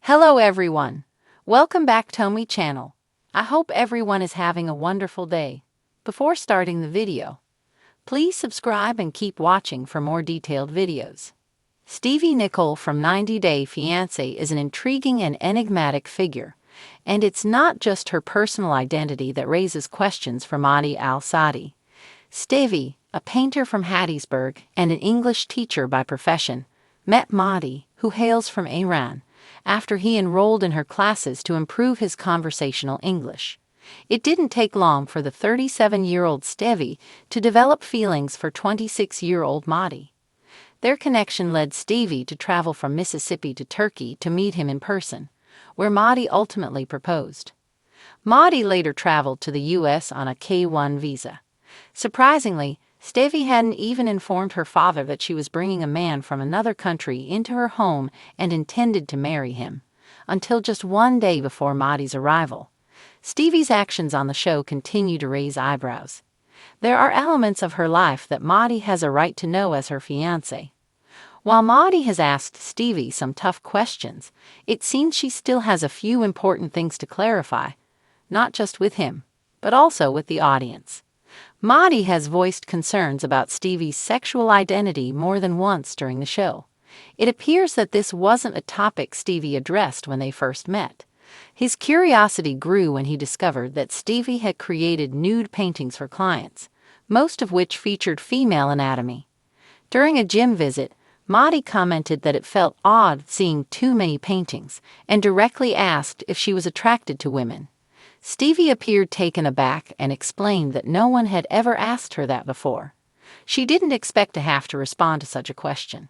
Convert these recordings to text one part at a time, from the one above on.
Hello everyone. Welcome back to my channel. I hope everyone is having a wonderful day. Before starting the video, please subscribe and keep watching for more detailed videos. Stevi Nicole from 90 Day Fiancé is an intriguing and enigmatic figure, and it's not just her personal identity that raises questions for Mahdi Al-Saadi. Stevi, a painter from Hattiesburg and an English teacher by profession, met Mahdi, who hails from Iran, after he enrolled in her classes to improve his conversational English. It didn't take long for the 37-year-old Stevi to develop feelings for 26-year-old Mahdi. Their connection led Stevi to travel from Mississippi to Turkey to meet him in person, where Mahdi ultimately proposed. Mahdi later traveled to the U.S. on a K-1 visa. Surprisingly, Stevi hadn't even informed her father that she was bringing a man from another country into her home and intended to marry him, until just one day before Mahdi's arrival. Stevi's actions on the show continue to raise eyebrows. There are elements of her life that Mahdi has a right to know as her fiancé. While Mahdi has asked Stevi some tough questions, it seems she still has a few important things to clarify, not just with him, but also with the audience. Mahdi has voiced concerns about Stevi's sexual identity more than once during the show. It appears that this wasn't a topic Stevi addressed when they first met. His curiosity grew when he discovered that Stevi had created nude paintings for clients, most of which featured female anatomy. During a gym visit, Mahdi commented that it felt odd seeing too many paintings and directly asked if she was attracted to women. Stevi appeared taken aback and explained that no one had ever asked her that before. She didn't expect to have to respond to such a question.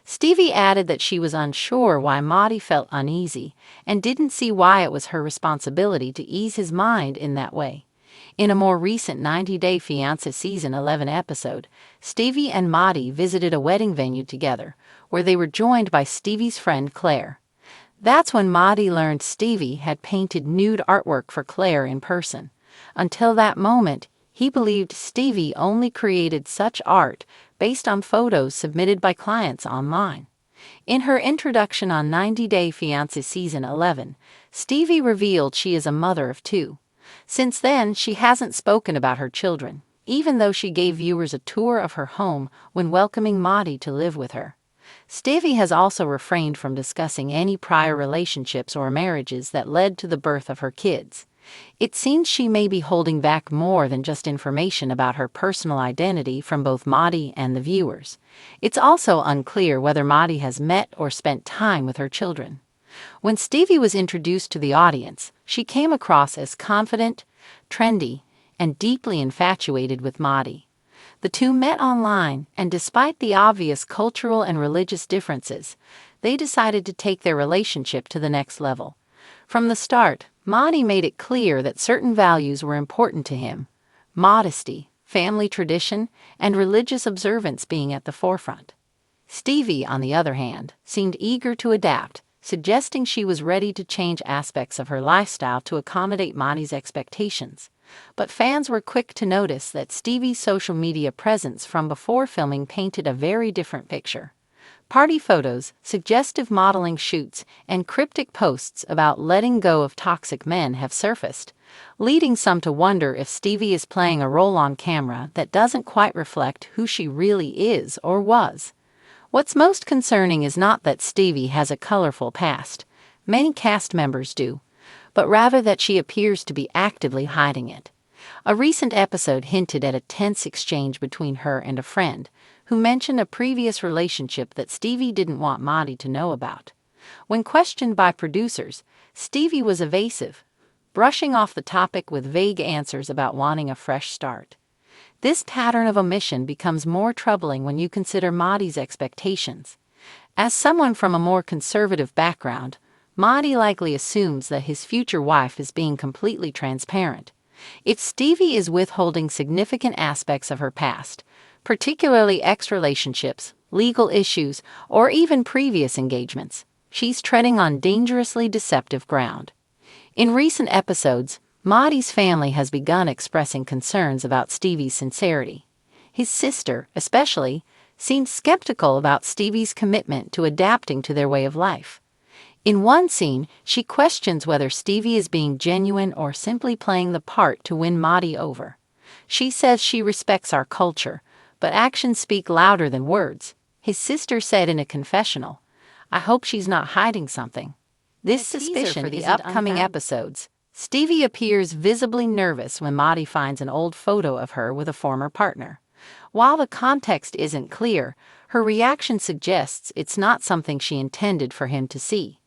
Stevi added that she was unsure why Mahdi felt uneasy and didn't see why it was her responsibility to ease his mind in that way. In a more recent 90 Day Fiancé Season 11 episode, Stevi and Mahdi visited a wedding venue together, where they were joined by Stevi's friend Claire. That's when Mahdi learned Stevi had painted nude artwork for Claire in person. Until that moment, he believed Stevi only created such art based on photos submitted by clients online. In her introduction on 90 Day Fiancé Season 11, Stevi revealed she is a mother of two. Since then, she hasn't spoken about her children, even though she gave viewers a tour of her home when welcoming Mahdi to live with her. Stevi has also refrained from discussing any prior relationships or marriages that led to the birth of her kids. It seems she may be holding back more than just information about her personal identity from both Mahdi and the viewers. It's also unclear whether Mahdi has met or spent time with her children. When Stevi was introduced to the audience, she came across as confident, trendy, and deeply infatuated with Mahdi. The two met online, and despite the obvious cultural and religious differences, they decided to take their relationship to the next level. From the start, Mahdi made it clear that certain values were important to him: modesty, family tradition, and religious observance being at the forefront. Stevi, on the other hand, seemed eager to adapt, suggesting she was ready to change aspects of her lifestyle to accommodate Mahdi's expectations. But fans were quick to notice that Stevi's social media presence from before filming painted a very different picture. Party photos, suggestive modeling shoots, and cryptic posts about letting go of toxic men have surfaced, leading some to wonder if Stevi is playing a role on camera that doesn't quite reflect who she really is or was. What's most concerning is not that Stevi has a colorful past, many cast members do, but rather that she appears to be actively hiding it. A recent episode hinted at a tense exchange between her and a friend, who mentioned a previous relationship that Stevi didn't want Mahdi to know about. When questioned by producers, Stevi was evasive, brushing off the topic with vague answers about wanting a fresh start. This pattern of omission becomes more troubling when you consider Mahdi's expectations. As someone from a more conservative background, Mahdi likely assumes that his future wife is being completely transparent. If Stevi is withholding significant aspects of her past, particularly ex-relationships, legal issues, or even previous engagements, she's treading on dangerously deceptive ground. In recent episodes, Mahdi's family has begun expressing concerns about Stevi's sincerity. His sister, especially, seemed skeptical about Stevi's commitment to adapting to their way of life. In one scene, she questions whether Stevi is being genuine or simply playing the part to win Mahdi over. She says she respects our culture, but actions speak louder than words. His sister said in a confessional, "I hope she's not hiding something." This suspicion for the upcoming episodes. Stevi appears visibly nervous when Mahdi finds an old photo of her with a former partner. While the context isn't clear, her reaction suggests it's not something she intended for him to see.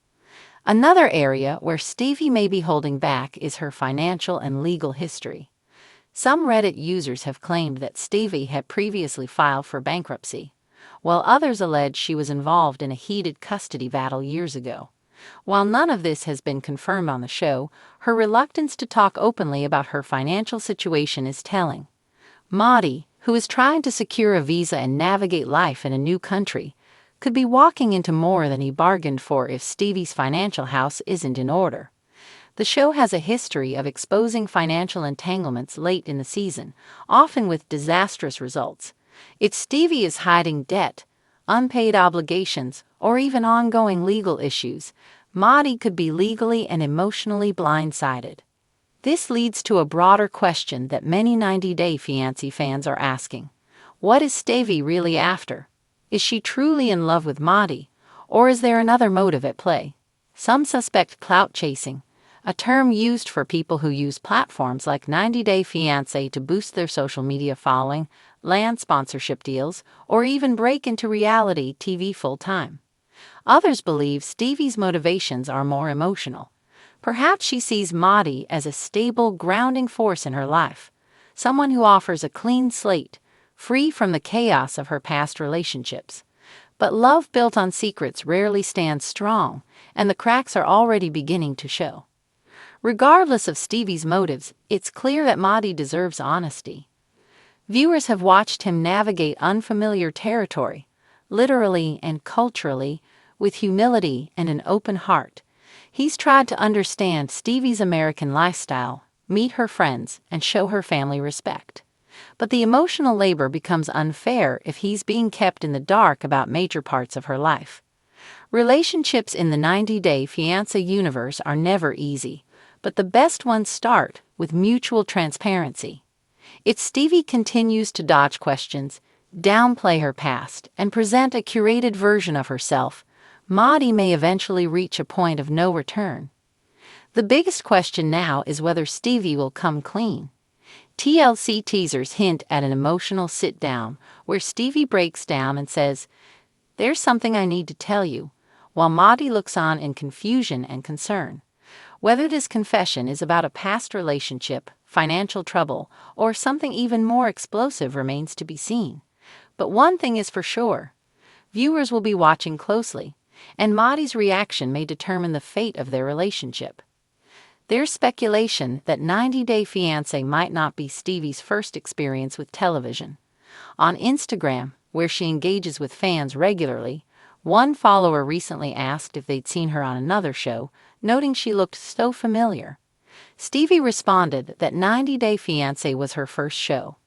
Another area where Stevi may be holding back is her financial and legal history. Some Reddit users have claimed that Stevi had previously filed for bankruptcy, while others allege she was involved in a heated custody battle years ago. While none of this has been confirmed on the show, her reluctance to talk openly about her financial situation is telling. Mahdi, who is trying to secure a visa and navigate life in a new country, could be walking into more than he bargained for if Stevi's financial house isn't in order. The show has a history of exposing financial entanglements late in the season, often with disastrous results. If Stevi is hiding debt, unpaid obligations, or even ongoing legal issues, Mahdi could be legally and emotionally blindsided. This leads to a broader question that many 90 Day Fiancé fans are asking. What is Stevi really after? Is she truly in love with Mahdi, or is there another motive at play? Some suspect clout chasing, a term used for people who use platforms like 90 Day Fiancé to boost their social media following, land sponsorship deals, or even break into reality TV full-time. Others believe Stevi's motivations are more emotional. Perhaps she sees Mahdi as a stable, grounding force in her life, someone who offers a clean slate, free from the chaos of her past relationships. But love built on secrets rarely stands strong, and the cracks are already beginning to show. Regardless of Stevi's motives, it's clear that Mahdi deserves honesty. Viewers have watched him navigate unfamiliar territory, literally and culturally, with humility and an open heart. He's tried to understand Stevi's American lifestyle, meet her friends, and show her family respect. But the emotional labor becomes unfair if he's being kept in the dark about major parts of her life. Relationships in the 90 Day Fiancé universe are never easy, but the best ones start with mutual transparency. If Stevi continues to dodge questions, downplay her past, and present a curated version of herself, Mahdi may eventually reach a point of no return. The biggest question now is whether Stevi will come clean. TLC teasers hint at an emotional sit-down where Stevi breaks down and says, "There's something I need to tell you," while Mahdi looks on in confusion and concern. Whether this confession is about a past relationship, financial trouble, or something even more explosive remains to be seen. But one thing is for sure, viewers will be watching closely, and Mahdi's reaction may determine the fate of their relationship. There's speculation that 90 Day Fiancé might not be Stevi's first experience with television. On Instagram, where she engages with fans regularly, one follower recently asked if they'd seen her on another show, noting she looked so familiar. Stevi responded that 90 Day Fiancé was her first show.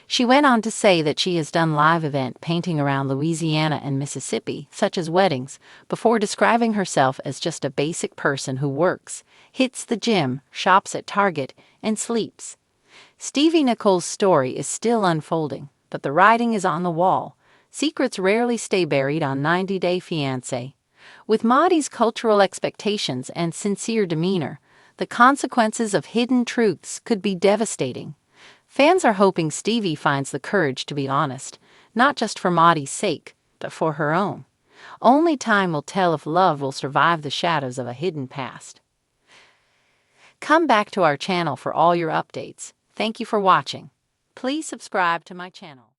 She went on to say that she has done live event painting around Louisiana and Mississippi, such as weddings, before describing herself as just a basic person who works, hits the gym, shops at Target, and sleeps. Stevi Nicole's story is still unfolding, but the writing is on the wall. Secrets rarely stay buried on 90 Day Fiancé. With Mahdi's cultural expectations and sincere demeanor, the consequences of hidden truths could be devastating. Fans are hoping Stevi finds the courage to be honest, not just for Mahdi's sake, but for her own. Only time will tell if love will survive the shadows of a hidden past. Come back to our channel for all your updates. Thank you for watching. Please subscribe to my channel.